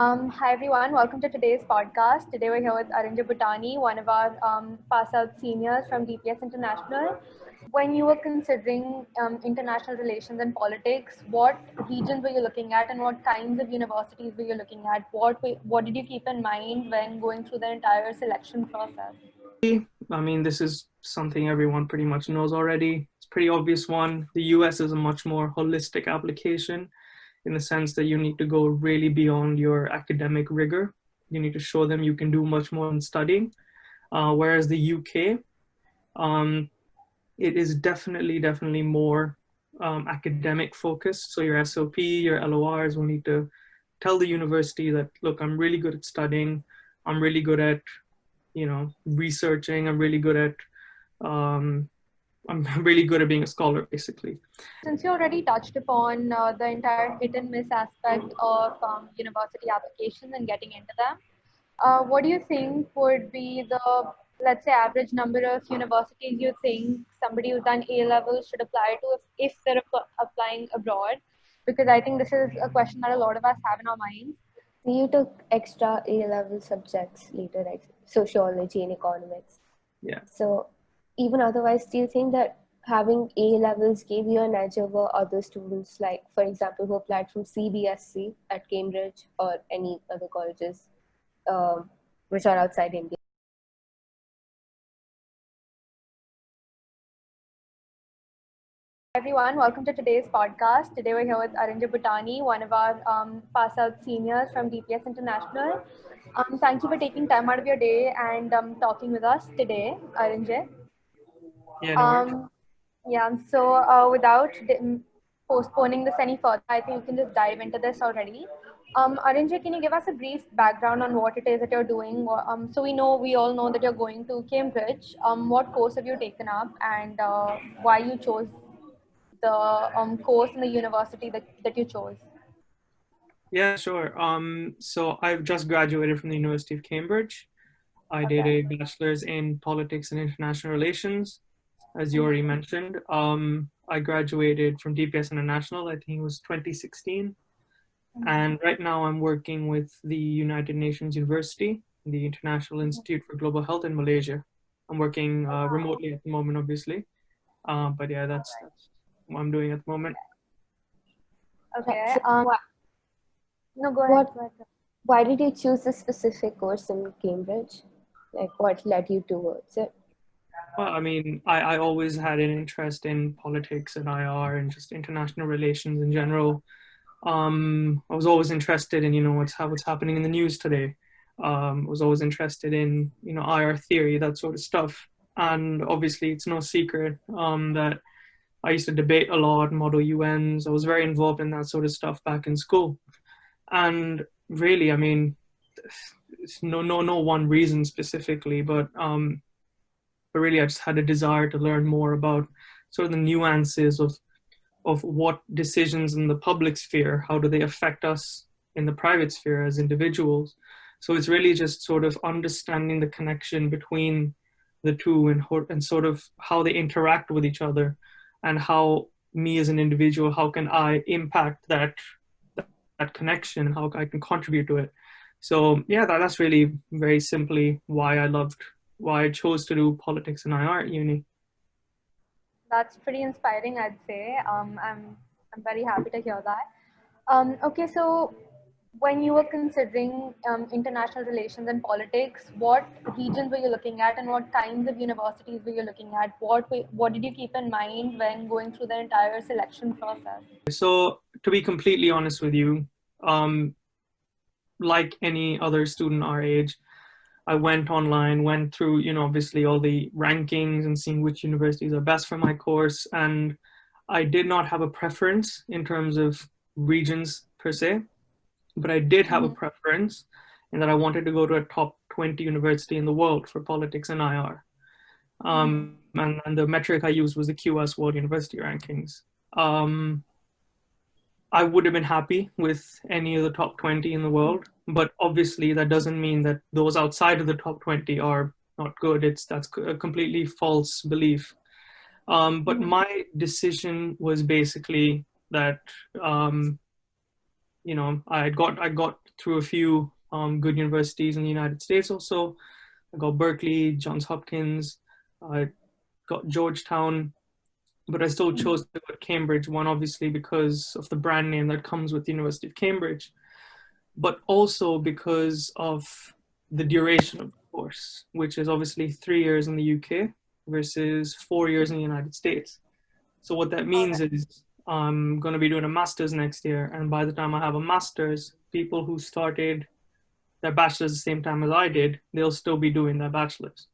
Hi everyone, welcome to today's podcast. Today we're here with Arinjay Bhutani, one of our pass-out seniors from DPS International. When you were considering international relations and politics, what regions were you looking at and what kinds of universities were you looking at? What did you keep in mind when going through the entire selection process? I mean, this is something everyone pretty much knows already. It's a pretty obvious one. The US is a much more holistic application in the sense that you need to go really beyond your academic rigor. You need to show them you can do much more than studying. Whereas the UK, um, it is definitely more academic focused. So your SOP, your LORs will need to tell the university that, look, I'm really good at studying. I'm really good at researching. Um, I'm really good at being a scholar, basically. Since you already touched upon the entire hit and miss aspect of university applications and getting into them, what do you think would be the, let's say, average number of universities you think somebody who's done A-levels should apply to if they're applying abroad? Because I think this is a question that a lot of us have in our minds. You took extra A-level subjects later, like sociology and economics. Yeah. So even otherwise, do you think that having A-levels gave you an edge over other students, like, for example, who applied from CBSC at Cambridge or any other colleges which are outside India? Everyone, welcome to today's podcast. Today we're here with Arinjay Bhutani, one of our pass-out seniors from DPS International. Thank you for taking time out of your day and talking with us today, Arinjay. Yeah, no worries. Without postponing this any further, I think you can just dive into this already. Arinjay, can you give us a brief background on what it is that you're doing? So we all know that you're going to Cambridge. What course have you taken up and why you chose the course in the university that you chose? Yeah, sure. So I've just graduated from the University of Cambridge. I did a bachelor's in politics and international relations, as you already mentioned. I graduated from DPS International, I think it was 2016. And right now I'm working with the United Nations University, the International Institute for Global Health in Malaysia. I'm working remotely at the moment, obviously. But yeah, that's what I'm doing at the moment. Okay. So No, go ahead. why did you choose this specific course in Cambridge? Like, what led you towards it? Well, I mean, I always had an interest in politics and IR and just international relations in general. I was always interested in, what's happening in the news today. I was always interested in, IR theory, that sort of stuff. And obviously, it's no secret that I used to debate a lot, model UNs. I was very involved in that sort of stuff back in school. And really, I mean, it's no one reason specifically, but really I just had a desire to learn more about sort of the nuances of what decisions in the public sphere, how do they affect us in the private sphere as individuals. So it's really just sort of understanding the connection between the two and sort of how they interact with each other and how me as an individual, how can I impact that connection and how I can contribute to it. So yeah, that's really very simply why I chose to do politics and IR at uni. That's pretty inspiring, I'd say. I'm very happy to hear that. Okay, so when you were considering international relations and politics, what regions were you looking at, and what kinds of universities were you looking at? What did you keep in mind when going through the entire selection process? So to be completely honest with you, like any other student our age, I went online, went through, obviously all the rankings and seeing which universities are best for my course. And I did not have a preference in terms of regions per se, but I did have a preference in that I wanted to go to a top 20 university in the world for politics and IR. And the metric I used was the QS World University Rankings. I would have been happy with any of the top 20 in the world, but obviously that doesn't mean that those outside of the top 20 are not good. That's a completely false belief. But my decision was basically that I got through a few good universities in the United States also. I got Berkeley, Johns Hopkins, I got Georgetown, but I still chose to go to Cambridge, one obviously because of the brand name that comes with the University of Cambridge, but also because of the duration of the course, which is obviously 3 years in the UK versus 4 years in the United States. So what that means is I'm going to be doing a master's next year, and by the time I have a master's, people who started their bachelor's the same time as I did, they'll still be doing their bachelor's.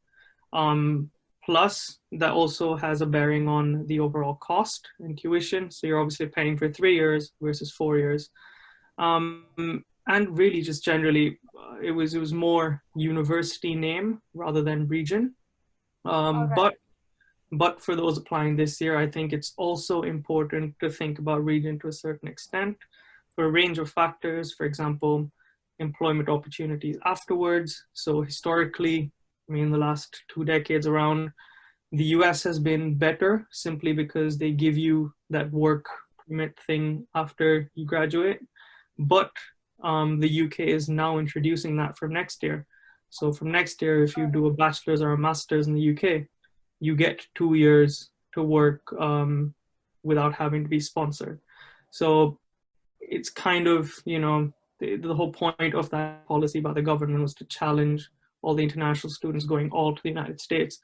Um, Plus, that also has a bearing on the overall cost and tuition. So you're obviously paying for 3 years versus 4 years. And really, just generally, it was more university name rather than region. All right. But for those applying this year, I think it's also important to think about region to a certain extent for a range of factors. For example, employment opportunities afterwards. So historically, I mean, the last 2 decades around, the US has been better simply because they give you that work permit thing after you graduate. But the UK is now introducing that from next year. So from next year, if you do a bachelor's or a master's in the UK, you get 2 years to work without having to be sponsored. So it's kind of, the whole point of that policy by the government was to challenge all the international students going all to the United States.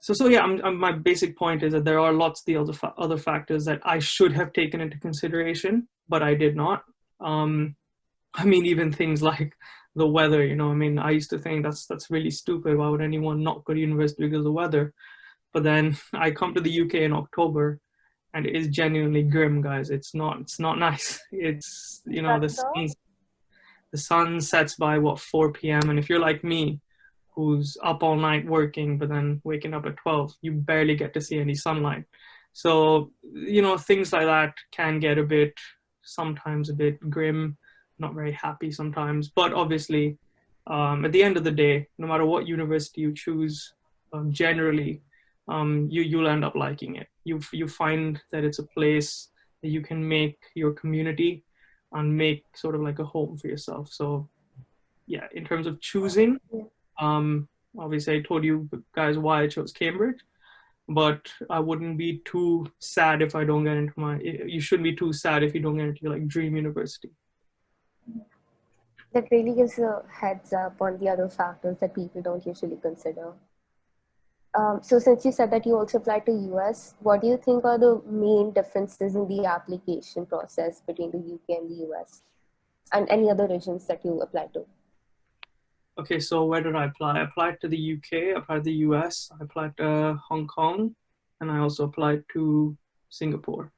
So yeah, my basic point is that there are lots of the other factors that I should have taken into consideration, but I did not. I mean, even things like the weather, I mean, I used to think that's really stupid. Why would anyone not go to university because of the weather? But then I come to the UK in October, and it is genuinely grim, guys. It's not nice. It's, That's so. the sun sets by 4 p.m. And if you're like me, who's up all night working, but then waking up at 12, you barely get to see any sunlight. So, things like that can get sometimes a bit grim, not very happy sometimes. But obviously, at the end of the day, no matter what university you choose, generally, you'll end up liking it. You find that it's a place that you can make your community and make sort of like a home for yourself. So yeah, in terms of choosing, obviously I told you guys why I chose Cambridge, but I wouldn't be too sad if I don't get into you shouldn't be too sad if you don't get into your like dream university. That really gives a heads up on the other factors that people don't usually consider. So since you said that you also applied to US, what do you think are the main differences in the application process between the UK and the US and any other regions that you applied to? Okay, so where did I apply? I applied to the UK, I applied to the US, I applied to Hong Kong, and I also applied to Singapore.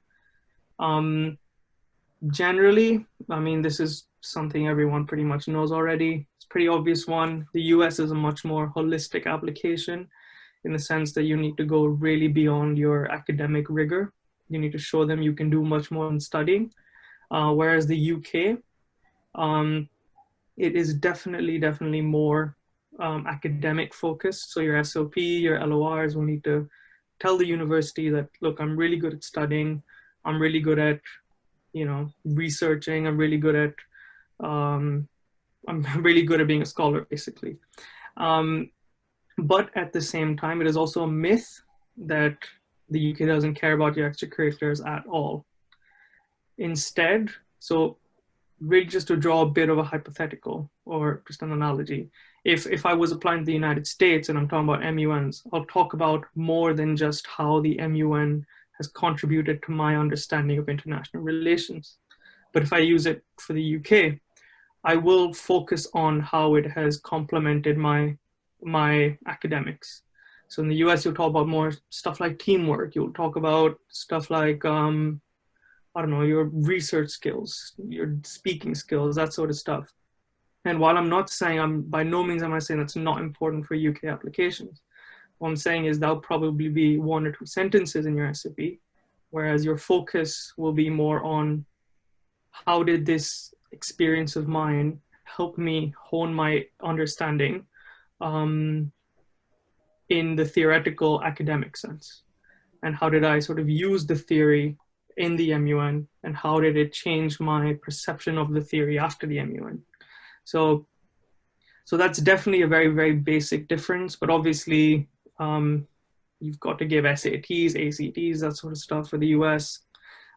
Generally, I mean, this is something everyone pretty much knows already. It's a pretty obvious one. The US is a much more holistic application in the sense that you need to go really beyond your academic rigor. You need to show them you can do much more than studying. Whereas the UK, it is definitely more academic focused. So your SOP, your LORs will need to tell the university that, look, I'm really good at studying. I'm really good at, researching. I'm really good at being a scholar, basically. But at the same time, it is also a myth that the UK doesn't care about your extracurriculars at all. Instead, so really just to draw a bit of a hypothetical or just an analogy, if I was applying to the United States and I'm talking about MUNs, I'll talk about more than just how the MUN has contributed to my understanding of international relations. But if I use it for the UK, I will focus on how it has complemented my academics. So in the US, you'll talk about more stuff like teamwork. You'll talk about stuff like, your research skills, your speaking skills, that sort of stuff. And while I'm not saying, by no means am I saying that's not important for UK applications. What I'm saying is that'll probably be 1 or 2 sentences in your SOP, whereas your focus will be more on how did this experience of mine help me hone my understanding in the theoretical academic sense, and how did I sort of use the theory in the MUN, and how did it change my perception of the theory after the MUN. So that's definitely a very, very basic difference. But obviously, you've got to give SATs, ACTs, that sort of stuff for the US.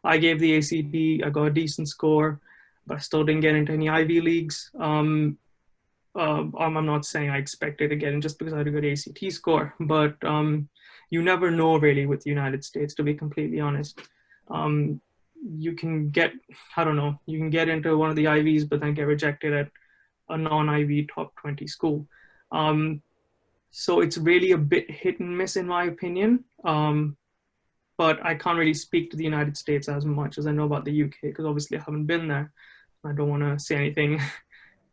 I gave the ACT, I got a decent score, but I still didn't get into any Ivy Leagues. I'm not saying I expected to get in just because I had a good ACT score, but you never know really with the United States, to be completely honest. You can get, I don't know, you can get into one of the Ivies, but then get rejected at a non-Ivy top 20 school. So it's really a bit hit and miss in my opinion. But I can't really speak to the United States as much as I know about the UK, because obviously I haven't been there. I don't want to say anything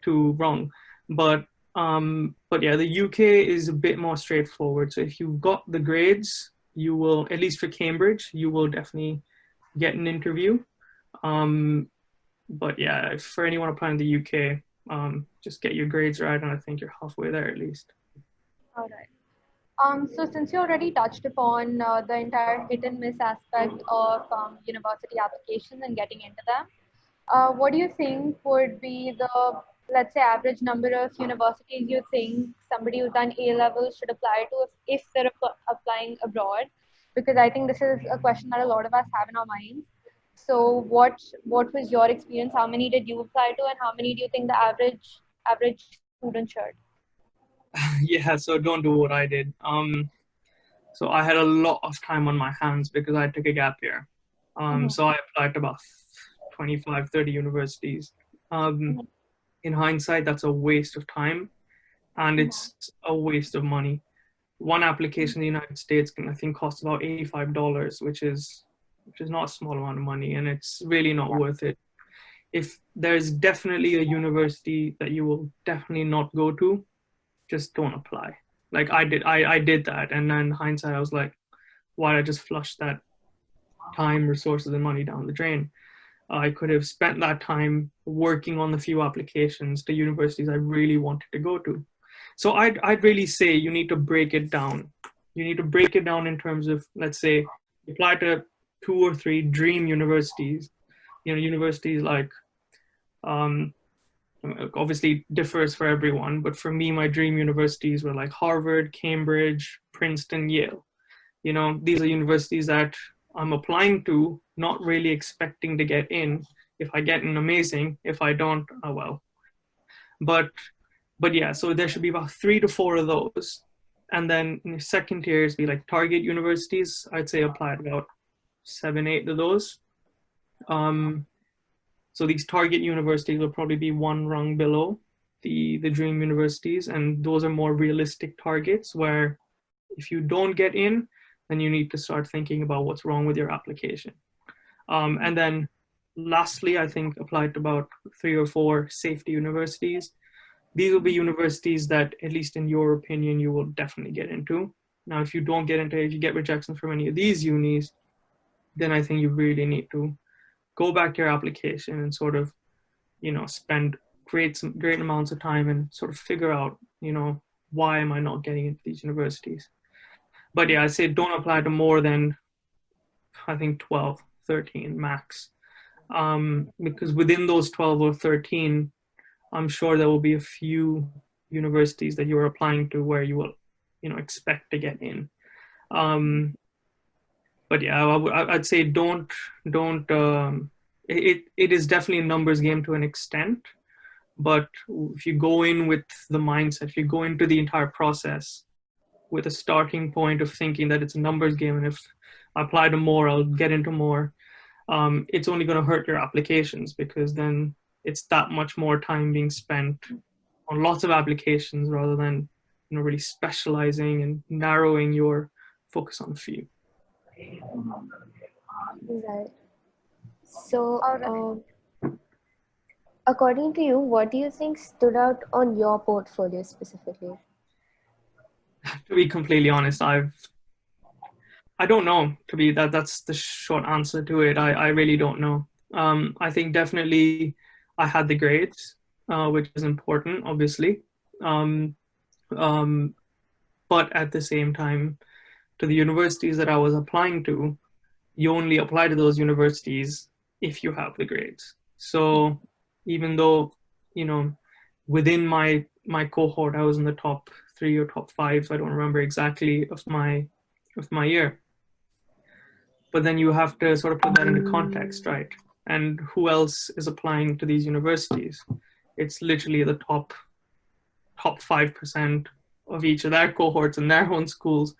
too wrong. But yeah, the UK is a bit more straightforward. So if you've got the grades, you will, at least for Cambridge, you will definitely get an interview. But yeah, for anyone applying to the UK, just get your grades right, and I think you're halfway there at least. All right. So since you already touched upon the entire hit and miss aspect of university applications and getting into them, what do you think would be the, let's say, average number of universities you think somebody who's done A-levels should apply to if they're applying abroad? Because I think this is a question that a lot of us have in our minds. So what was your experience? How many did you apply to, and how many do you think the average student should? Yeah, so don't do what I did. So I had a lot of time on my hands because I took a gap year. So I applied to about 25, 30 universities. In hindsight, that's a waste of time, and it's a waste of money. One application in the United States can, I think, cost about $85, which is not a small amount of money, and it's really not worth it. If there's definitely a university that you will definitely not go to, just don't apply. Like I did that, and then in hindsight, I was like, why did I just flush that time, resources, and money down the drain? I could have spent that time working on the few applications to universities I really wanted to go to. So I'd really say you need to break it down. You need to break it down in terms of, let's say, apply to 2 or 3 dream universities. Universities like, obviously differs for everyone, but for me, my dream universities were like Harvard, Cambridge, Princeton, Yale. These are universities that I'm applying to, not really expecting to get in. If I get in, amazing. If I don't, oh well. But yeah, so there should be about 3 to 4 of those. And then in the second tiers be like target universities. I'd say apply to about 7, 8 of those. So these target universities will probably be one rung below the dream universities, and those are more realistic targets where if you don't get in, then you need to start thinking about what's wrong with your application. And then lastly, I think apply to about 3 or 4 safety universities. These will be universities that, at least in your opinion, you will definitely get into. Now, if you don't get into it, if you get rejection from any of these unis, then I think you really need to go back to your application and sort of, spend great amounts of time and sort of figure out, why am I not getting into these universities? But yeah, I'd say don't apply to more than, I think, 12, 13 max. Because within those 12 or 13, I'm sure there will be a few universities that you're applying to where you will, expect to get in. But yeah, I'd say don't. It is definitely a numbers game to an extent, but if you go in with the mindset, if you go into the entire process with a starting point of thinking that it's a numbers game, and if I apply to more, I'll get into more, it's only going to hurt your applications, because then it's that much more time being spent on lots of applications rather than really specializing and narrowing your focus on a few. Right. So, according to you, what do you think stood out on your portfolio specifically? To be completely honest, I don't know. That's the short answer to it. I really don't know. I think definitely I had the grades, which is important, obviously. But at the same time, to the universities that I was applying to, you only apply to those universities if you have the grades. So even though, within my cohort, I was in the top 3 or top 5, so I don't remember exactly, of my year. But then you have to sort of put that into context, right? And who else is applying to these universities? It's literally the top 5% of each of their cohorts in their own schools.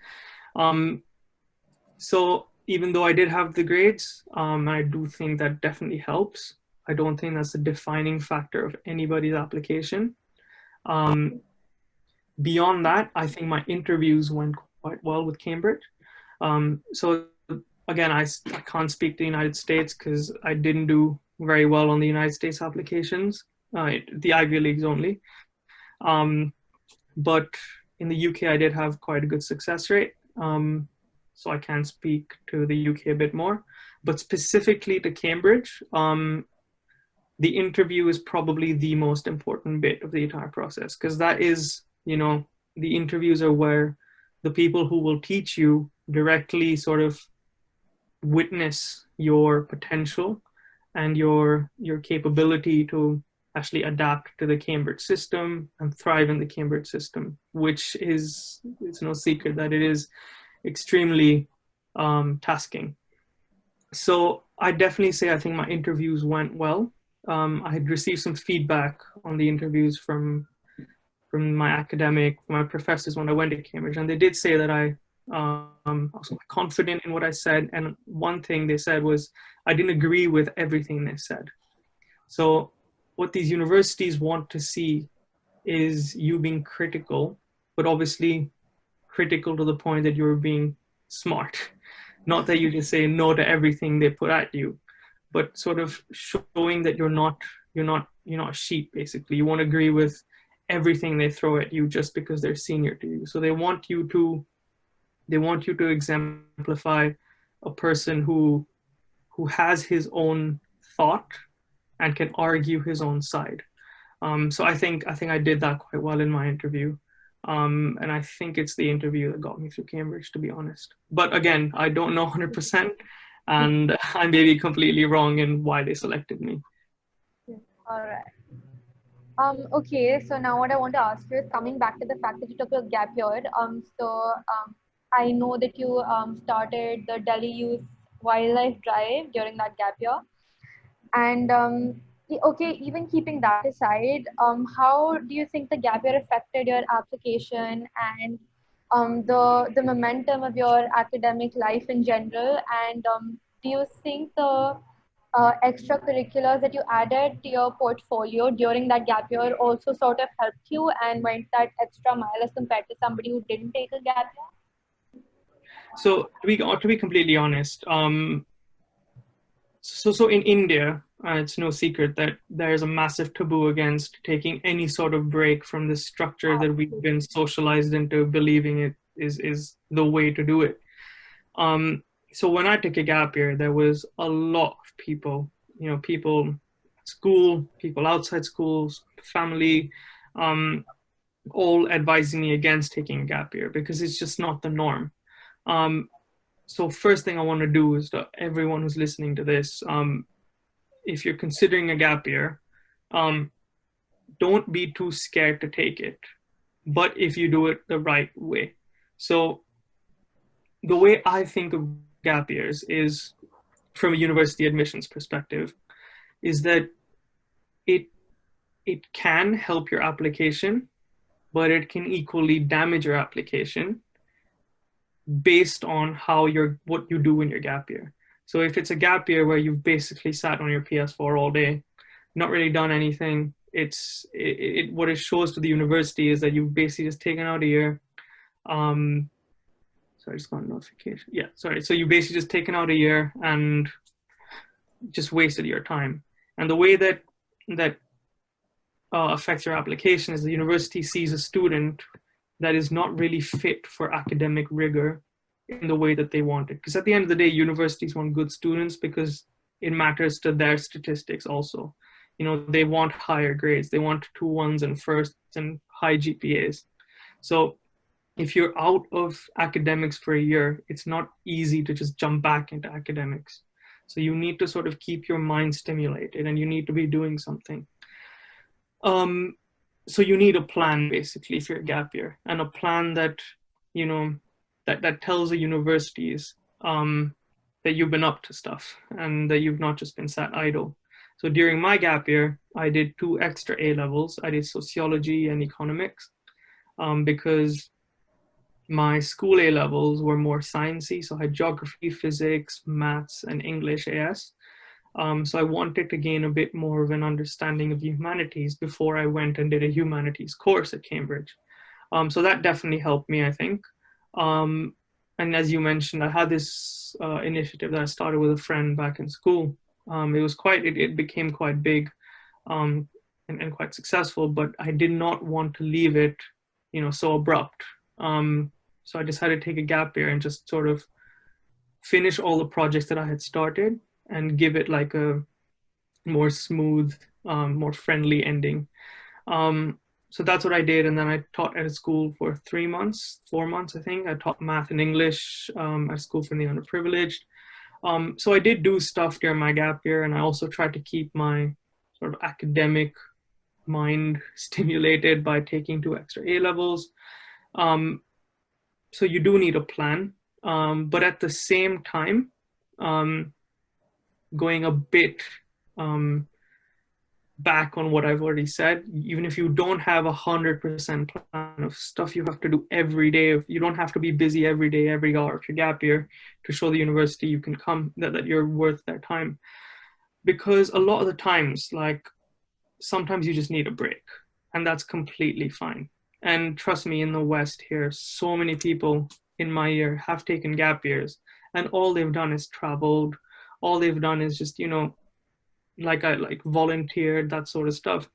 So even though I did have the grades, I do think that definitely helps. I don't think that's a defining factor of anybody's application. Beyond that, I think my interviews went quite well with Cambridge. So again, I can't speak to the United States because I didn't do very well on the United States applications, the Ivy Leagues only. But in the UK, I did have quite a good success rate. So I can speak to the UK a bit more. But specifically to Cambridge, the interview is probably the most important bit of the entire process, because that is, the interviews are where the people who will teach you directly sort of witness your potential and your capability to actually adapt to the Cambridge system and thrive in the Cambridge system, which is, it's no secret that it is extremely tasking. So I definitely say I think my interviews went well. I had received some feedback on the interviews from my my professors when I went to Cambridge, and they did say that I was confident in what I said. And one thing they said was I didn't agree with everything they said. So what these universities want to see is you being critical, but obviously critical to the point that you're being smart. Not that you just say no to everything they put at you, but sort of showing that you're not a sheep, basically. You won't agree with everything they throw at you just because they're senior to you. So they want you to exemplify a person who has his own thought and can argue his own side. So I think I did that quite well in my interview. And I think it's the interview that got me through Cambridge, to be honest. But again, I don't know 100%, and I may be completely wrong in why they selected me. All right. Okay, so now what I want to ask you is coming back to the fact that you took a gap year. I know that you started the Delhi Youth Wildlife Drive during that gap year. And okay, even keeping that aside, how do you think the gap year affected your application and the momentum of your academic life in general? And do you think the extracurriculars that you added to your portfolio during that gap year also sort of helped you and went that extra mile as compared to somebody who didn't take a gap year? So to be completely honest, so in India, it's no secret that there's a massive taboo against taking any sort of break from the structure that we've been socialized into believing it is the way to do it. So when I took a gap year, there was a lot of people, people at school, people outside schools, family, all advising me against taking a gap year because it's just not the norm. So first thing I want to do is to everyone who's listening to this, if you're considering a gap year, don't be too scared to take it, but if you do it the right way. So the way I think of gap years is, from a university admissions perspective, is that it can help your application, but it can equally damage your application based on what you do in your gap year. So if it's a gap year where you've basically sat on your PS4 all day, not really done anything, what it shows to the university is that you've basically just taken out a year. Sorry, I just got a notification. Yeah, sorry. So you basically just taken out a year and just wasted your time. And the way that affects your application is the university sees a student that is not really fit for academic rigor in the way that they want it. Because at the end of the day, universities want good students because it matters to their statistics also. They want higher grades. They want 2-1s and firsts and high GPAs. So if you're out of academics for a year, it's not easy to just jump back into academics. So you need to sort of keep your mind stimulated and you need to be doing something. so you need a plan basically for your gap year, and a plan that, you know, that tells the universities that you've been up to stuff and that you've not just been sat idle. So during my gap year, I did 2 extra A-levels. I did sociology and economics, because my school A-levels were more sciencey. So I had geography, physics, maths, and English AS. So I wanted to gain a bit more of an understanding of the humanities before I went and did a humanities course at Cambridge. So that definitely helped me, I think. And as you mentioned, I had this initiative that I started with a friend back in school. It became quite big, and quite successful, but I did not want to leave it, so abrupt. So I decided to take a gap year and just sort of finish all the projects that I had started and give it like a more smooth, more friendly ending. So that's what I did. And then I taught at a school for 3 months, 4 months, I think. I taught math and English at a school for the underprivileged. So I did do stuff during my gap year, and I also tried to keep my sort of academic mind stimulated by taking 2 extra A-levels. So you do need a plan. But at the same time, going a bit back on what I've already said, even if you don't have 100% plan of stuff you have to do every day, you don't have to be busy every day, every hour of your gap year to show the university you can come, that you're worth their time. Because a lot of the times, like, sometimes you just need a break, and that's completely fine. And trust me, in the West here, so many people in my year have taken gap years, and all they've done is traveled. All they've done is just, like volunteered, that sort of stuff.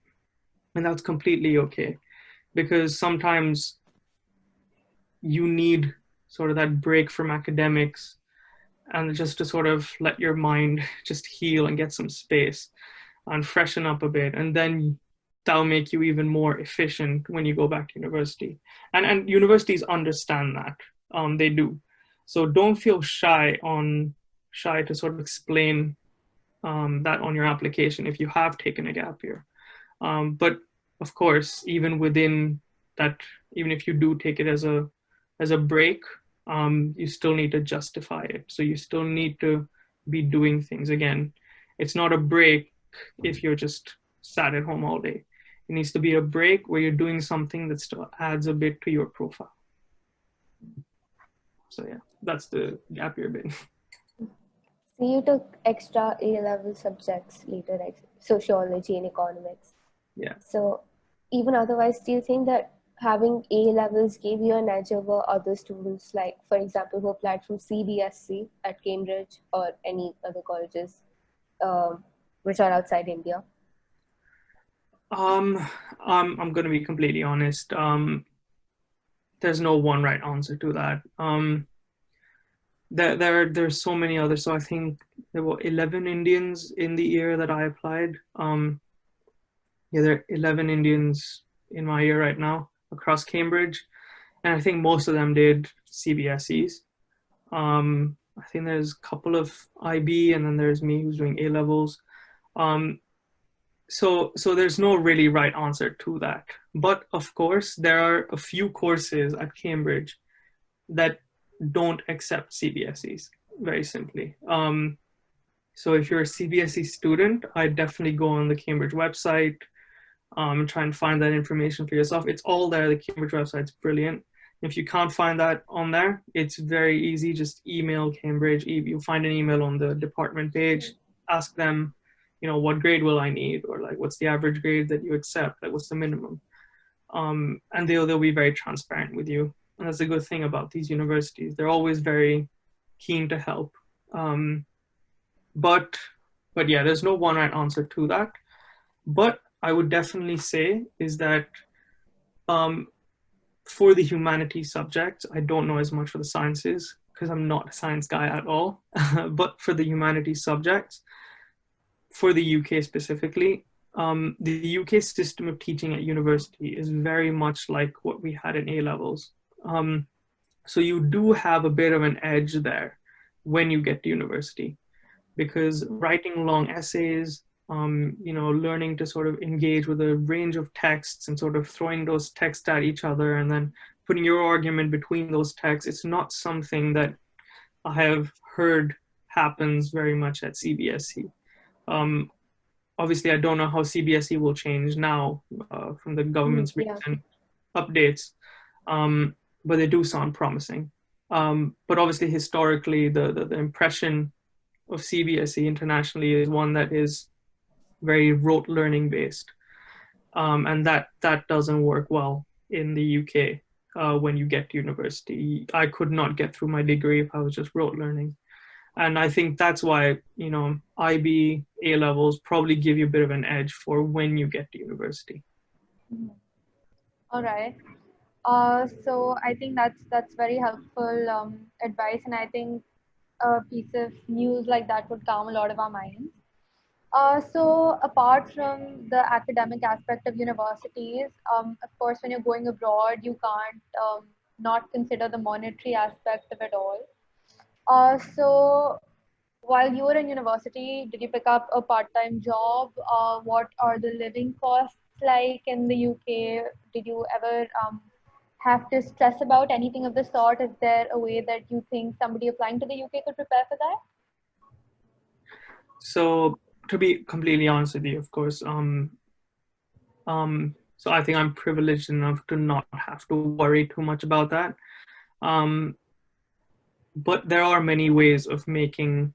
And that's completely okay, because sometimes you need sort of that break from academics and just to sort of let your mind just heal and get some space and freshen up a bit. And then that'll make you even more efficient when you go back to university. And universities understand that. They do. So don't feel shy to sort of explain that on your application if you have taken a gap year. But of course, even within that, even if you do take it as a break, you still need to justify it. So you still need to be doing things. Again, it's not a break if you're just sat at home all day. It needs to be a break where you're doing something that still adds a bit to your profile. So yeah, that's the gap year bit. So you took extra A-level subjects later, like sociology and economics. Yeah. So even otherwise, do you think that having A-levels gave you an edge over other students, like, for example, who applied from CBSC at Cambridge or any other colleges which are outside India? I'm going to be completely honest. There's no one right answer to that. There's so many others. So I think there were 11 Indians in the year that I applied. Yeah, there are 11 Indians in my year right now across Cambridge, and I think most of them did CBSEs. I think there's a couple of IB, and then there's me who's doing A-levels. So there's no really right answer to that. But of course, there are a few courses at Cambridge that don't accept CBSEs, very simply. So if you're a CBSE student, I'd definitely go on the Cambridge website, try and find that information for yourself. It's all there. The Cambridge website's brilliant. If you can't find that on there, it's very easy. Just email Cambridge. You'll find an email on the department page. Ask them, what grade will I need? Or like, what's the average grade that you accept? Like, what's the minimum? And they'll be very transparent with you. And that's a good thing about these universities. They're always very keen to help. But yeah, there's no one right answer to that. But I would definitely say is that for the humanities subjects, I don't know as much for the sciences because I'm not a science guy at all. But for the humanities subjects, for the UK specifically, the UK system of teaching at university is very much like what we had in A-levels. So you do have a bit of an edge there when you get to university, because writing long essays, learning to sort of engage with a range of texts and sort of throwing those texts at each other and then putting your argument between those texts. It's not something that I have heard happens very much at CBSE. Obviously, I don't know how CBSE will change now from the government's Yeah. recent updates, but they do sound promising. But obviously, historically, the impression of CBSE internationally is one that is very rote learning based, and that doesn't work well in the UK. When you get to university, I could not get through my degree if I was just rote learning. And I think that's why, IB A-levels probably give you a bit of an edge for when you get to university. All right. So I think that's very helpful advice, and I think a piece of news like that would calm a lot of our minds. So apart from the academic aspect of universities, of course, when you're going abroad, you can't not consider the monetary aspect of it all. So while you were in university, did you pick up a part-time job? What are the living costs like in the UK? Did you ever have to stress about anything of the sort? Is there a way that you think somebody applying to the UK could prepare for that? So to be completely honest with you, of course, so I think I'm privileged enough to not have to worry too much about that. But there are many ways of making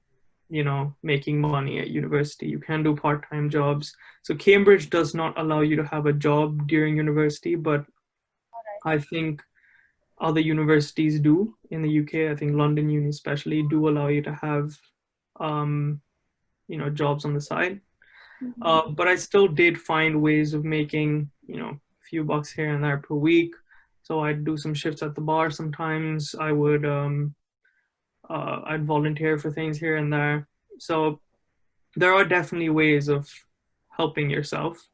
money at university. You can do part-time jobs. So Cambridge does not allow you to have a job during university, but I think other universities do in the UK. I think London Uni especially do allow you to have jobs on the side. But I still did find ways of making a few bucks here and there per week. So I'd do some shifts at the bar sometimes. I'd volunteer for things here and there. So there are definitely ways of helping yourself.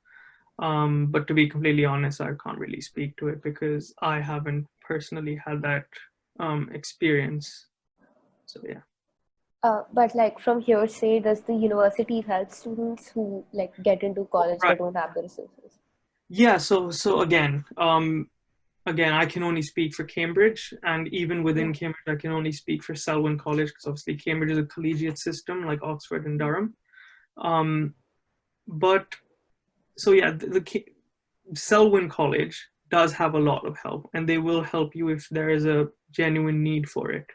But to be completely honest, I can't really speak to it because I haven't personally had that experience. So yeah. But like from hearsay, does the university help students who like get into college Right. but don't have the resources? Yeah. So again, I can only speak for Cambridge, and even within Cambridge, I can only speak for Selwyn College because obviously Cambridge is a collegiate system like Oxford and Durham. But so yeah, the Selwyn College does have a lot of help, and they will help you if there is a genuine need for it.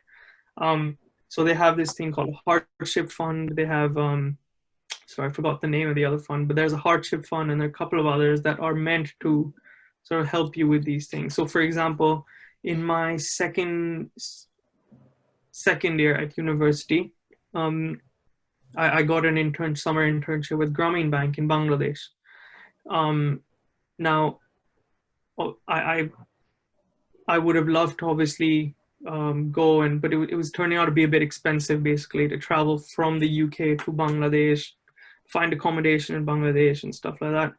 So they have this thing called a hardship fund. They have sorry, I forgot the name of the other fund, but there's a hardship fund and there are a couple of others that are meant to sort of help you with these things. So for example, in my second year at university, I got an summer internship with Grameen Bank in Bangladesh. Now, I would have loved to obviously go but it was turning out to be a bit expensive basically to travel from the UK to Bangladesh, find accommodation in Bangladesh and stuff like that.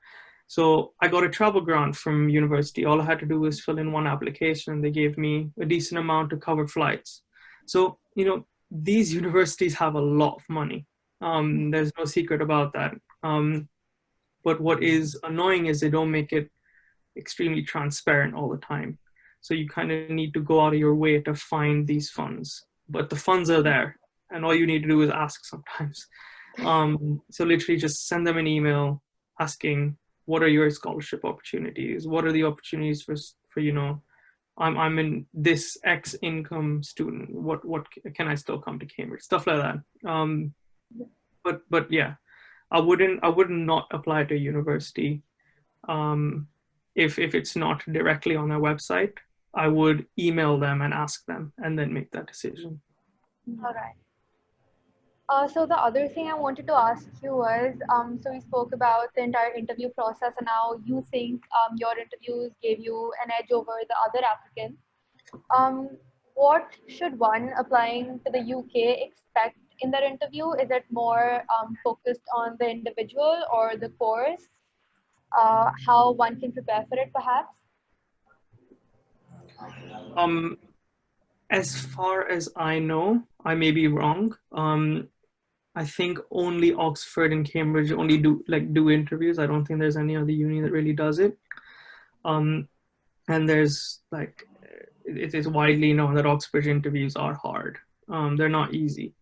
So I got a travel grant from university. All I had to do was fill in one application and they gave me a decent amount to cover flights. So, these universities have a lot of money. There's no secret about that. But what is annoying is they don't make it extremely transparent all the time. So you kind of need to go out of your way to find these funds. But the funds are there, and all you need to do is ask sometimes. So literally just send them an email asking, what are your scholarship opportunities? What are the opportunities for I'm in this X income student. What can I still come to Cambridge? Stuff like that. But yeah, I wouldn't not apply to a university if it's not directly on their website. I would email them and ask them and then make that decision. All right. So the other thing I wanted to ask you was, so we spoke about the entire interview process, and now you think your interviews gave you an edge over the other applicants. What should one applying to the UK expect in their interview? Is it more focused on the individual or the course? How one can prepare for it, perhaps? As far as I know, I may be wrong. I think only Oxford and Cambridge only do interviews. I don't think there's any other uni that really does it. And there's like, it is widely known that Oxford interviews are hard. They're not easy.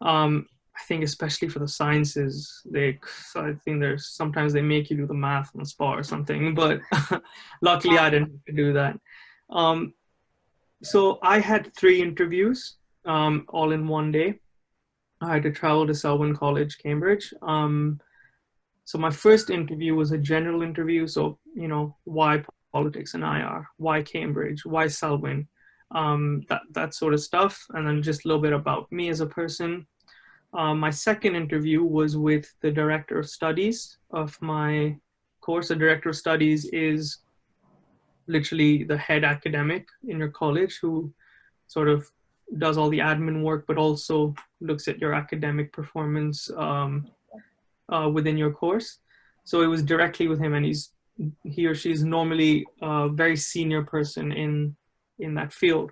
I think especially for the sciences, so I think there's sometimes they make you do the math on the spot or something, but luckily I didn't have to do that. So I had 3 interviews, all in one day. I had to travel to Selwyn College, Cambridge. So my first interview was a general interview. So, why politics and IR, why Cambridge, why Selwyn, that sort of stuff. And then just a little bit about me as a person. My second interview was with the director of studies of my course. The director of studies is literally the head academic in your college who sort of does all the admin work, but also looks at your academic performance within your course. So it was directly with him, and he or she is normally a very senior person in that field.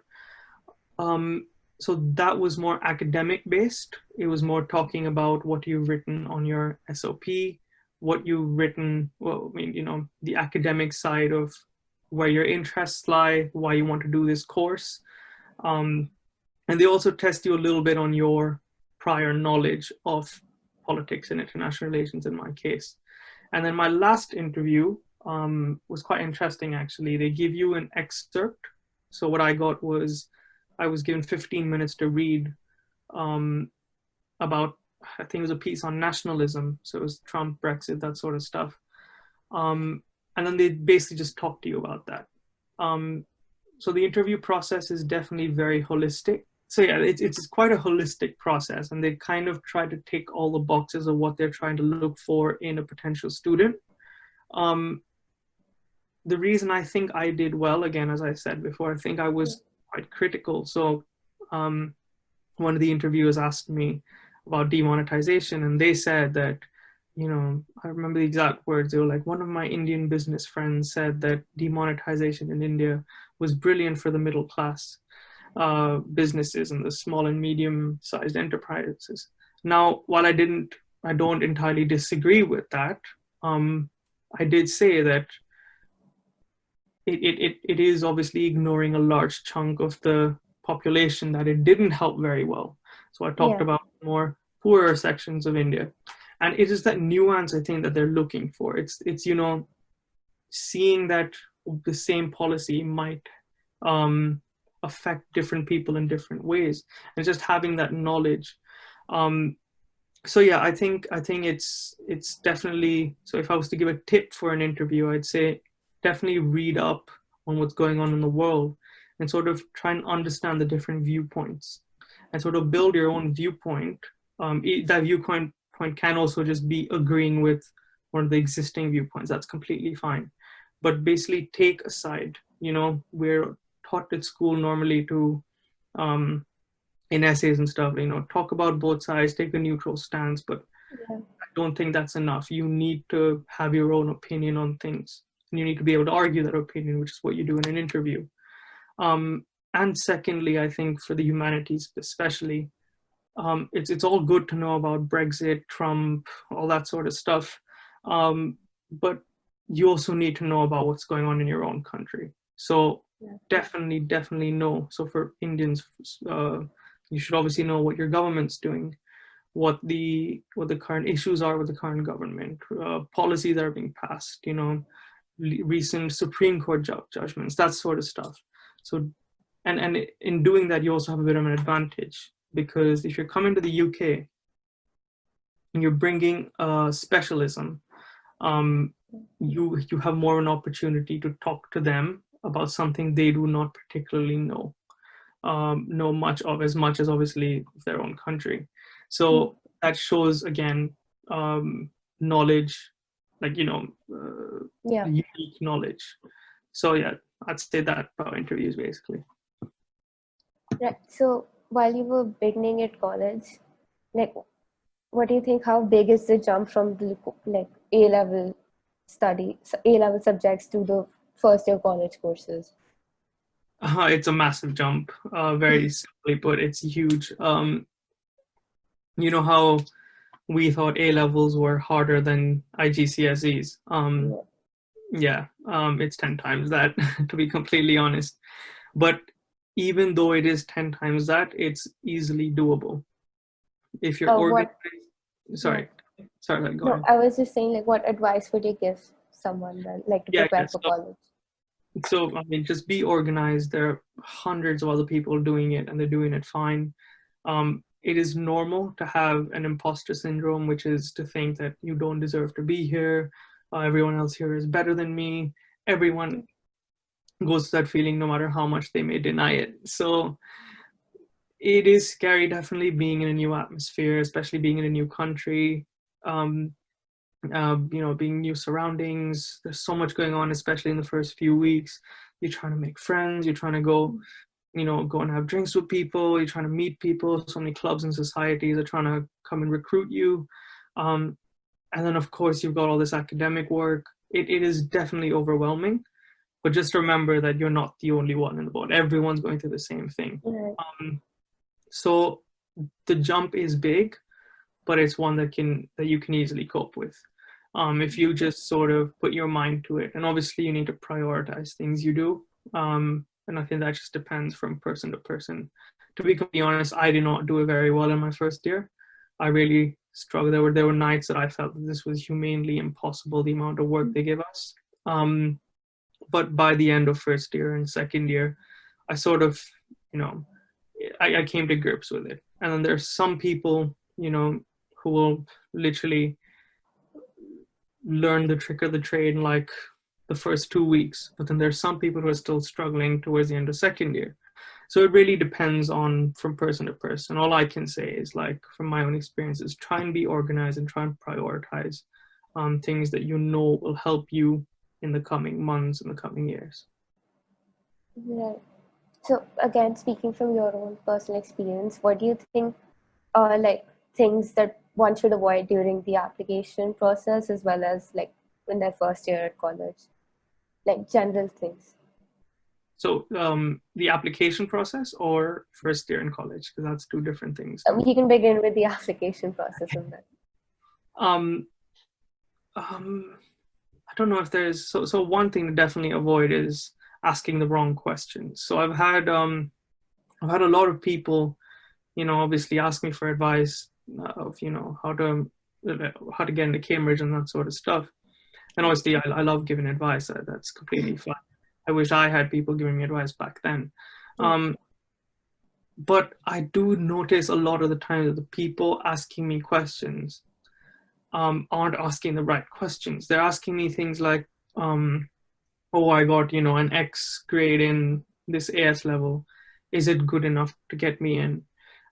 So that was more academic based. It was more talking about what you've written on your SOP, what you've written, the academic side of where your interests lie, why you want to do this course. And they also test you a little bit on your prior knowledge of politics and international relations in my case. And then my last interview was quite interesting, actually. They give you an excerpt. So what I got was, I was given 15 minutes to read about, I think it was a piece on nationalism. So it was Trump, Brexit, that sort of stuff. And then they basically just talk to you about that. So the interview process is definitely very holistic. So yeah, it's quite a holistic process, and they kind of try to tick all the boxes of what they're trying to look for in a potential student. The reason I think I did well, again, as I said before, I think I was quite critical. So one of the interviewers asked me about demonetization, and they said that, I remember the exact words. They were like, one of my Indian business friends said that demonetization in India was brilliant for the middle class businesses and the small and medium sized enterprises. Now, while I don't entirely disagree with that, I did say that it is obviously ignoring a large chunk of the population that it didn't help very well. So I talked about more poorer sections of India. And it is that nuance, I think, that they're looking for. It's seeing that the same policy might affect different people in different ways, and just having that knowledge. So yeah, I think it's definitely, so if I was to give a tip for an interview, I'd say definitely read up on what's going on in the world and sort of try and understand the different viewpoints and sort of build your own viewpoint. That viewpoint can also just be agreeing with one of the existing viewpoints. That's completely fine. But basically take a side. We're taught at school normally to, in essays and stuff, talk about both sides, take a neutral stance, but I don't think that's enough. You need to have your own opinion on things. And you need to be able to argue that opinion, which is what you do in an interview. And secondly, I think for the humanities especially, it's all good to know about Brexit, Trump, all that sort of stuff. But you also need to know about what's going on in your own country. So definitely know. So for Indians, you should obviously know what your government's doing, what the current issues are with the current government, policies that are being passed, recent Supreme Court judgments, that sort of stuff. So, and in doing that, you also have a bit of an advantage, because if you're coming to the UK and you're bringing specialism, you have more of an opportunity to talk to them about something they do not particularly know much of, as much as obviously their own country. So that shows, again, knowledge, unique knowledge. So yeah, I'd say that about interviews basically. Right. So while you were beginning at college, what do you think? How big is the jump from the A-level A-level subjects to the first year college courses? It's a massive jump. Very simply put, it's huge. You know how we thought A-levels were harder than IGCSEs. It's 10 times that, to be completely honest. But even though it is 10 times that, it's easily doable. If you're organized, sorry, go No, ahead. I was just saying, like, what advice would you give someone then, like, to prepare for college? So, I mean, just be organized. There are hundreds of other people doing it, and they're doing it fine. It is normal to have an imposter syndrome, which is to think that you don't deserve to be here. Everyone else here is better than me. Everyone goes to that feeling no matter how much they may deny it. So it is scary, definitely, being in a new atmosphere, especially being in a new country. Being new surroundings. There's so much going on, especially in the first few weeks. You're trying to make friends. You're trying to go and have drinks with people. You're trying to meet people. So many clubs and societies are trying to come and recruit you. And then, of course, you've got all this academic work. It is definitely overwhelming. But just remember that you're not the only one in the boat. Everyone's going through the same thing. Right. So the jump is big, but it's one that you can easily cope with. If you just sort of put your mind to it. And obviously you need to prioritize things you do. And I think that just depends from person to person. To be completely honest, I did not do it very well in my first year. I really struggled. There were nights that I felt that this was humanely impossible, the amount of work they give us. But by the end of first year and second year, I sort of, I came to grips with it. And then there's some people, who will literally learn the trick of the trade in like the first 2 weeks. But then there's some people who are still struggling towards the end of second year. So it really depends from person to person. All I can say is, like, from my own experiences, try and be organized and try and prioritize things that will help you in the coming months and the coming years. Right. So again, speaking from your own personal experience, what do you think like things that one should avoid during the application process as well as like in their first year at college? Like general things. So the application process or first year in college? Because that's two different things. You can begin with the application process of that. I don't know if there's so one thing to definitely avoid is asking the wrong questions. So I've had a lot of people, obviously ask me for advice of how to get into Cambridge and that sort of stuff. And obviously I love giving advice. That's completely fine. I wish I had people giving me advice back then. But I do notice a lot of the time that the people asking me questions aren't asking the right questions. They're asking me things like, oh, I got, an X grade in this AS level. Is it good enough to get me in?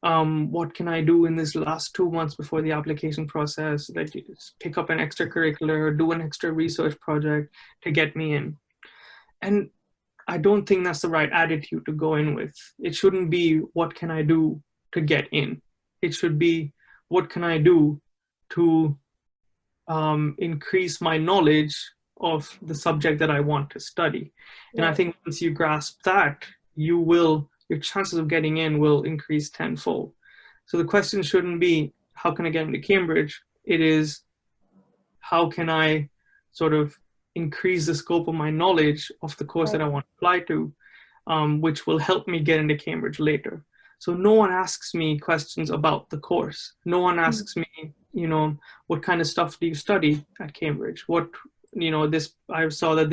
What can I do in this last 2 months before the application process? Like, pick up an extracurricular, do an extra research project to get me in. And I don't think that's the right attitude to go in with. It shouldn't be, what can I do to get in? It should be, what can I do to increase my knowledge of the subject that I want to study? And I think once you grasp that, your chances of getting in will increase tenfold. So the question shouldn't be, how can I get into Cambridge? It is, how can I sort of increase the scope of my knowledge of the course that I want to apply to, which will help me get into Cambridge later. So no one asks me questions about the course. No one asks me, what kind of stuff do you study at Cambridge? I saw that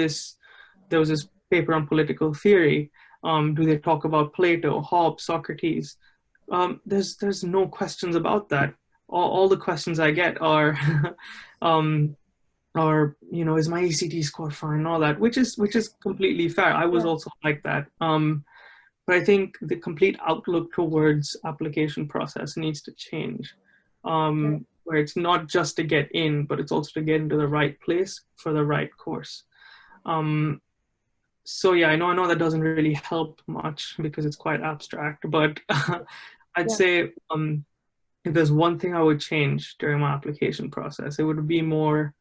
there was this paper on political theory. Do they talk about Plato, Hobbes, Socrates? There's no questions about that. All the questions I get are, is my ACT score fine and all that, which is completely fair. I was also like that. But I think the complete outlook towards application process needs to change, where it's not just to get in, but it's also to get into the right place for the right course. So yeah, I know that doesn't really help much because it's quite abstract, but I'd say if there's one thing I would change during my application process, it would be more,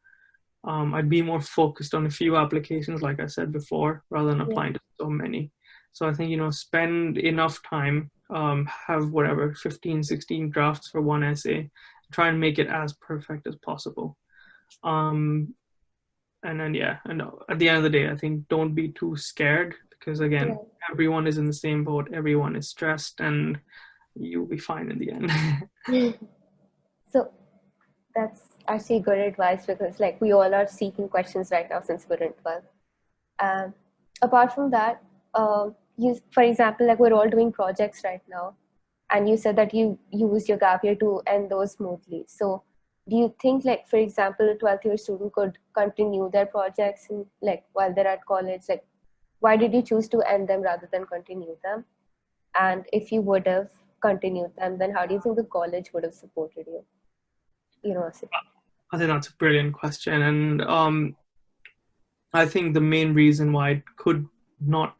I'd be more focused on a few applications, like I said before, rather than applying to so many. So I think, spend enough time, have 15, 16 drafts for one essay, try and make it as perfect as possible. And then and at the end of the day, I think don't be too scared, because again, everyone is in the same boat, everyone is stressed, and you'll be fine in the end. So that's actually good advice, because like we all are seeking questions right now since we're in 12. Apart from that, you, for example, like we're all doing projects right now, and you said that you used your gap year to end those smoothly. So do you think, like, for example, a 12th year student could continue their projects in, like, while they're at college? Like, why did you choose to end them rather than continue them? And if you would have continued them, then how do you think the college would have supported you? University. I think that's a brilliant question. And I think the main reason why I could not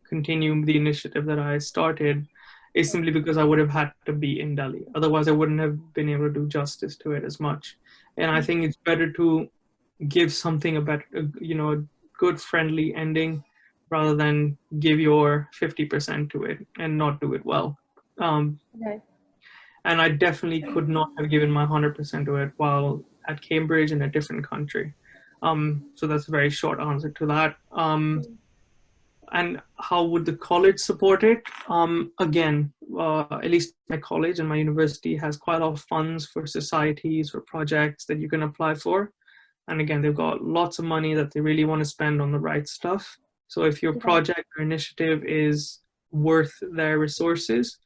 continue the initiative that I started is simply because I would have had to be in Delhi. Otherwise, I wouldn't have been able to do justice to it as much. And I think it's better to give something a better, a good, friendly ending rather than give your 50% to it and not do it well. Right. And I definitely could not have given my 100% to it while at Cambridge in a different country. So that's a very short answer to that. And how would the college support it? Again, at least my college and my university has quite a lot of funds for societies, for projects that you can apply for. And again, they've got lots of money that they really want to spend on the right stuff. So if your project or initiative is worth their resources,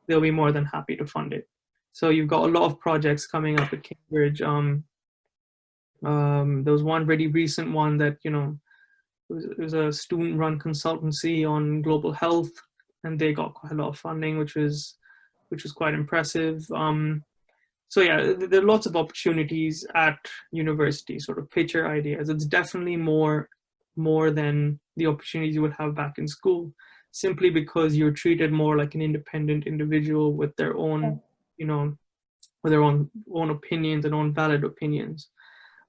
they'll be more than happy to fund it. So you've got a lot of projects coming up at Cambridge. There was one really recent one that, it was a student-run consultancy on global health, and they got quite a lot of funding, which was quite impressive. So yeah, there are lots of opportunities at university, sort of pitch your ideas. It's definitely more than the opportunities you would have back in school, simply because you're treated more like an independent individual with their own, with their own opinions and own valid opinions.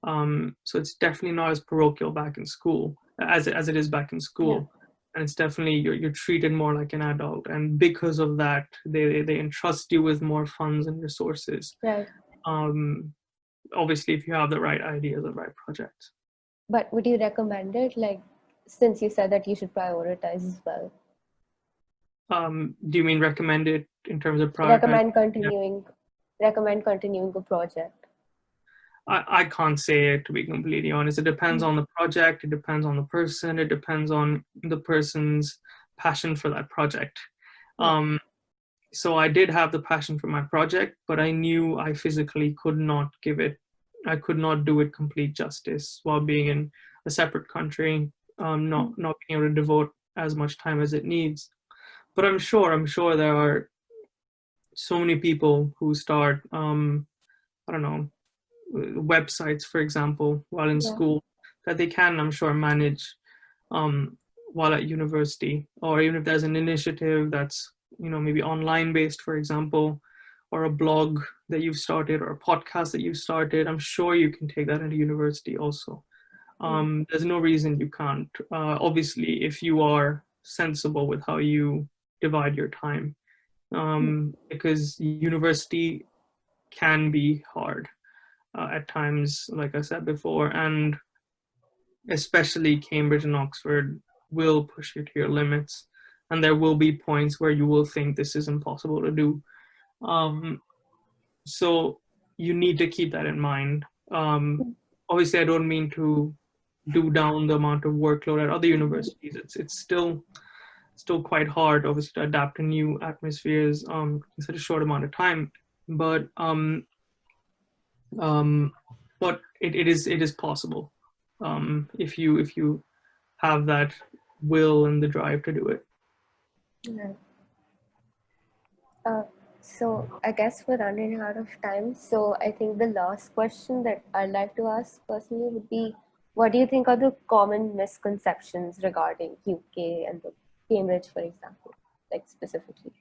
So it's definitely not as parochial back in school as it is back in school. And it's definitely, you're treated more like an adult, and because of that, they entrust you with more funds and resources. Right. Obviously, if you have the right ideas, the right projects. But would you recommend it, like, since you said that you should prioritize as well? Do you mean recommend it in terms of prioritize? Recommend continuing a project. I can't say it, to be completely honest. It depends on the project, it depends on the person, it depends on the person's passion for that project. So I did have the passion for my project, but I knew I physically could not do it complete justice while being in a separate country, not being able to devote as much time as it needs. But I'm sure there are so many people who start, websites, for example, while in school, that they can, I'm sure, manage while at university. Or even if there's an initiative that's, maybe online based, for example, or a blog that you've started or a podcast that you've started, I'm sure you can take that into university also. There's no reason you can't. Obviously, if you are sensible with how you divide your time, because university can be hard at times, like I said before, and especially Cambridge and Oxford will push you to your limits, and there will be points where you will think this is impossible to do. So you need to keep that in mind. Obviously, I don't mean to do down the amount of workload at other universities. It's still quite hard, obviously, to adapt to new atmospheres in such a short amount of time. But it is possible if you have that will and the drive to do it. So I guess we're running out of time. So I think the last question that I'd like to ask personally would be, what do you think are the common misconceptions regarding UK and the Cambridge, for example, like specifically?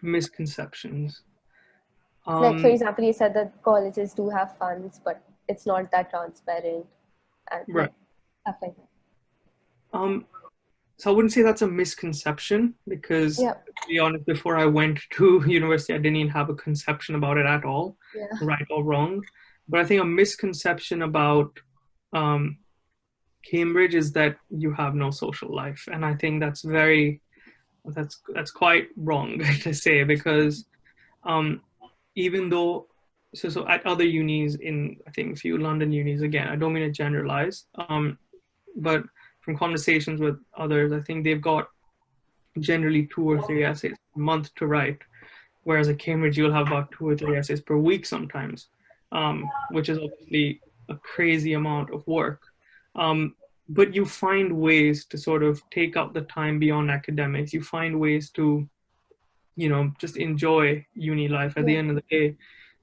Misconceptions. Like, for example, you said that colleges do have funds, but it's not that transparent, and right. Stuff like that. so I wouldn't say that's a misconception, because Yeah. to be honest, before I went to university, I didn't even have a conception about it at all, Yeah. right or wrong. But I think a misconception about um, Cambridge is that you have no social life, and I think that's quite wrong to say, because um, even though so at other unis, in I think a few London unis, again, I don't mean to generalize, but from conversations with others, I think they've got generally 2 or 3 essays a month to write, whereas at Cambridge you'll have about 2 or 3 essays per week sometimes, which is obviously a crazy amount of work. Um, but you find ways to sort of take up the time beyond academics. You find ways to, just enjoy uni life. At the Yeah. end of the day,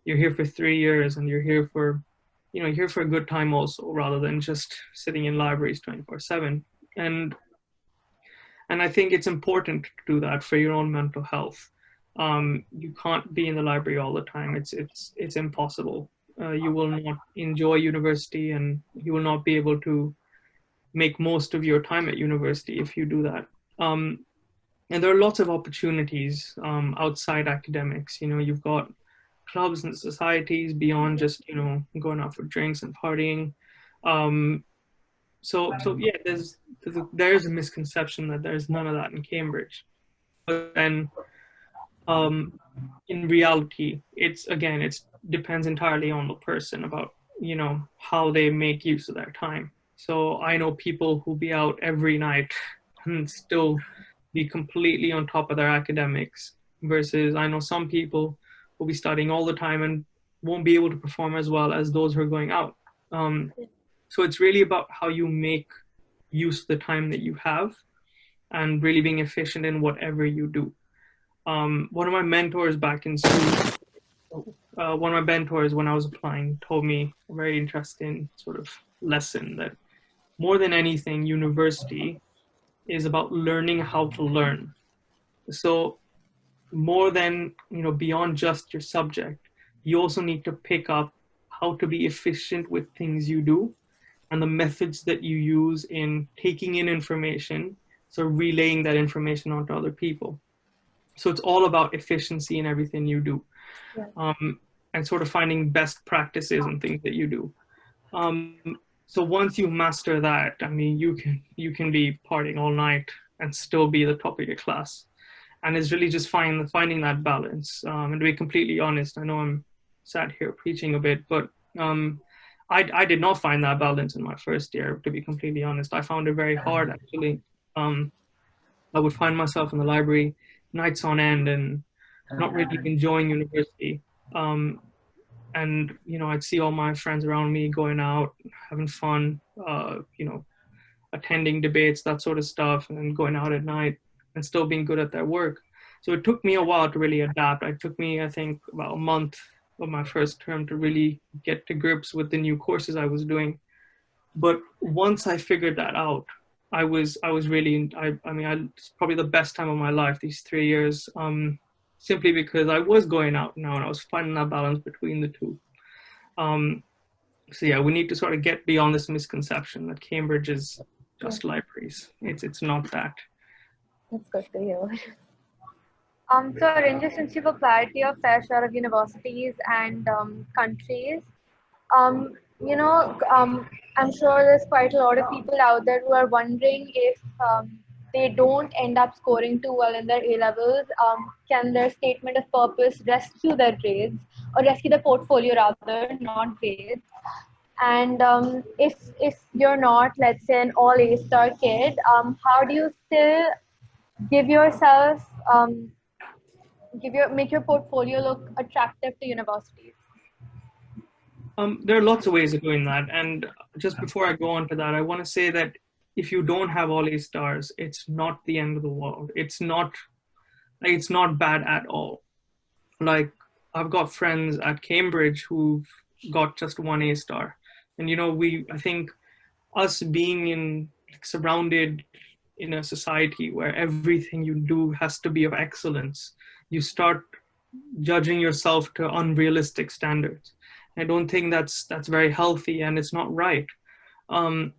you're here for 3 years, and you're here for a good time also, rather than just sitting in libraries 24/7. And I think it's important to do that for your own mental health. You can't be in the library all the time. It's impossible. You will not enjoy university, and you will not be able to make most of your time at university if you do that. And there are lots of opportunities outside academics. You've got clubs and societies beyond just going out for drinks and partying. Um, so yeah, there is a misconception that there's none of that in Cambridge. But then in reality, it's depends entirely on the person about how they make use of their time. So I know people who be out every night and still be completely on top of their academics, versus I know some people who'll be studying all the time and won't be able to perform as well as those who are going out. So it's really about how you make use of the time that you have, and really being efficient in whatever you do. One of my mentors back in school, one of my mentors when I was applying, told me a very interesting sort of lesson, that more than anything, university is about learning how to learn. So more than, beyond just your subject, you also need to pick up how to be efficient with things you do, and the methods that you use in taking in information, so relaying that information onto other people. So it's all about efficiency in everything you do. Yeah. And sort of finding best practices and things that you do. Um, so once you master that, I mean, you can be partying all night and still be the top of your class. And it's really just finding that balance. And to be completely honest, I know I'm sat here preaching a bit, but I did not find that balance in my first year. To be completely honest, I found it very hard, actually. I would find myself in the library nights on end and not really enjoying university. And I'd see all my friends around me going out, having fun, attending debates, that sort of stuff, and going out at night and still being good at their work. So it took me a while to really adapt. It took me, I think, about a month of my first term to really get to grips with the new courses I was doing. But once I figured that out, I was really, I mean, it's probably the best time of my life, these 3 years, simply because I was going out now and I was finding that balance between the two. So yeah, we need to sort of get beyond this misconception that Cambridge is just libraries. It's not that. That's good to hear. So Arinjay, since you've applied to a fair share of universities and countries, um, I'm sure there's quite a lot of people out there who are wondering if they don't end up scoring too well in their A levels. Can their statement of purpose rescue their grades, or rescue the portfolio rather, not grades? And if you're not, let's say, an all A star kid, how do you still give yourself make your portfolio look attractive to universities? There are lots of ways of doing that. And just before I go on to that, I want to say that if you don't have all A stars, it's not the end of the world. It's not bad at all. Like, I've got friends at Cambridge who've got just one A star. And I think us being surrounded in a society where everything you do has to be of excellence, you start judging yourself to unrealistic standards. I don't think that's very healthy, and it's not right. Um,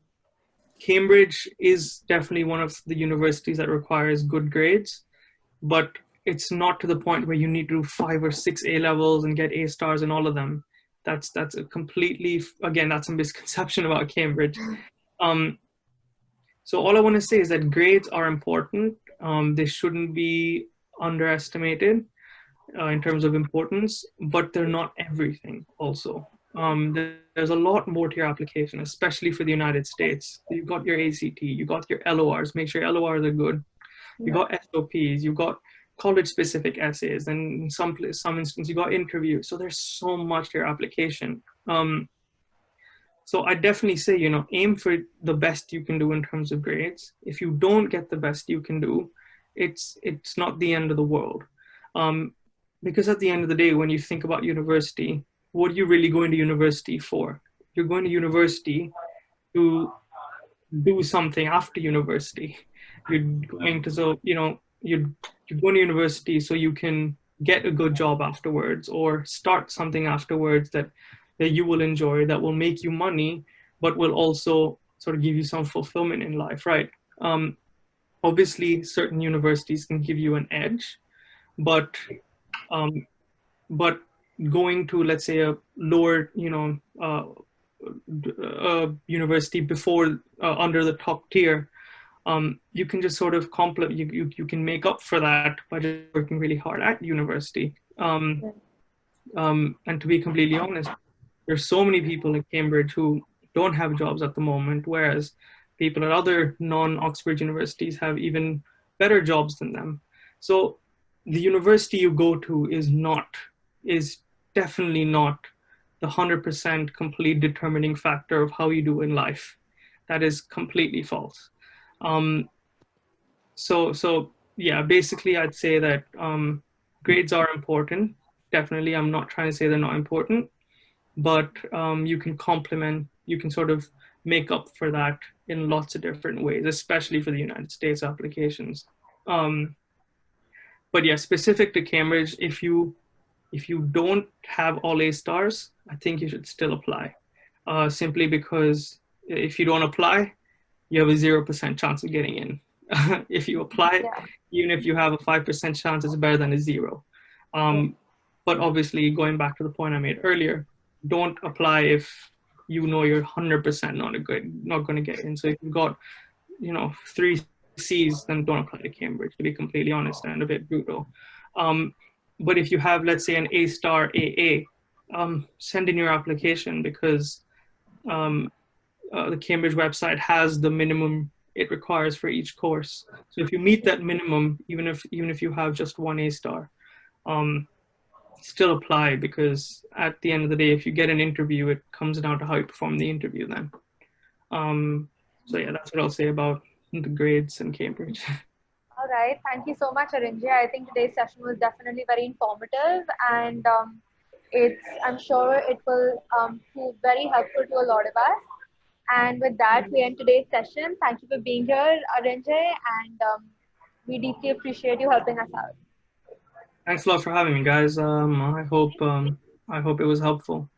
Cambridge is definitely one of the universities that requires good grades, but it's not to the point where you need to do 5 or 6 A-levels and get A stars in all of them. That's a completely, again, that's a misconception about Cambridge. So all I want to say is that grades are important. They shouldn't be underestimated in terms of importance, but they're not everything also. There's a lot more to your application, especially for the United States. You've got your ACT, you got your LORs, make sure your LORs are good. You got SOPs, you got college-specific essays, and in some instances you got interviews. So there's so much to your application. So I definitely say, aim for the best you can do in terms of grades. If you don't get the best you can do, it's not the end of the world. Because at the end of the day, when you think about university, what are you really going to university for? You're going to university to do something after university. You're going to, you're going to university so you can get a good job afterwards, or start something afterwards that you will enjoy, that will make you money, but will also sort of give you some fulfillment in life, right? Obviously, certain universities can give you an edge, but going to, let's say, a lower, university before, under the top tier, you can just sort of you can make up for that by just working really hard at university. And to be completely honest, there's so many people in Cambridge who don't have jobs at the moment, whereas people at other non-Oxford universities have even better jobs than them. So the university you go to is definitely not the 100% complete determining factor of how you do in life. That is completely false. So yeah, basically I'd say that grades are important. Definitely, I'm not trying to say they're not important, but you can sort of make up for that in lots of different ways, especially for the United States applications. But yeah, specific to Cambridge, if you don't have all A stars, I think you should still apply. Simply because if you don't apply, you have a 0% chance of getting in. If you apply, even if you have a 5% chance, it's better than a 0. But obviously, going back to the point I made earlier, don't apply if you know you're 100% not going to get in. So if you've got 3 C's, then don't apply to Cambridge, to be completely honest and a bit brutal. But if you have, let's say, an A star AA, send in your application, because the Cambridge website has the minimum it requires for each course. So if you meet that minimum, even if you have just 1 A star, still apply, because at the end of the day, if you get an interview, it comes down to how you perform the interview then. So yeah, that's what I'll say about the grades in Cambridge. All right. Thank you so much, Arinjay. I think today's session was definitely very informative, and I'm sure it will prove very helpful to a lot of us. And with that, we end today's session. Thank you for being here, Arinjay, and we deeply appreciate you helping us out. Thanks a lot for having me, guys. I hope it was helpful.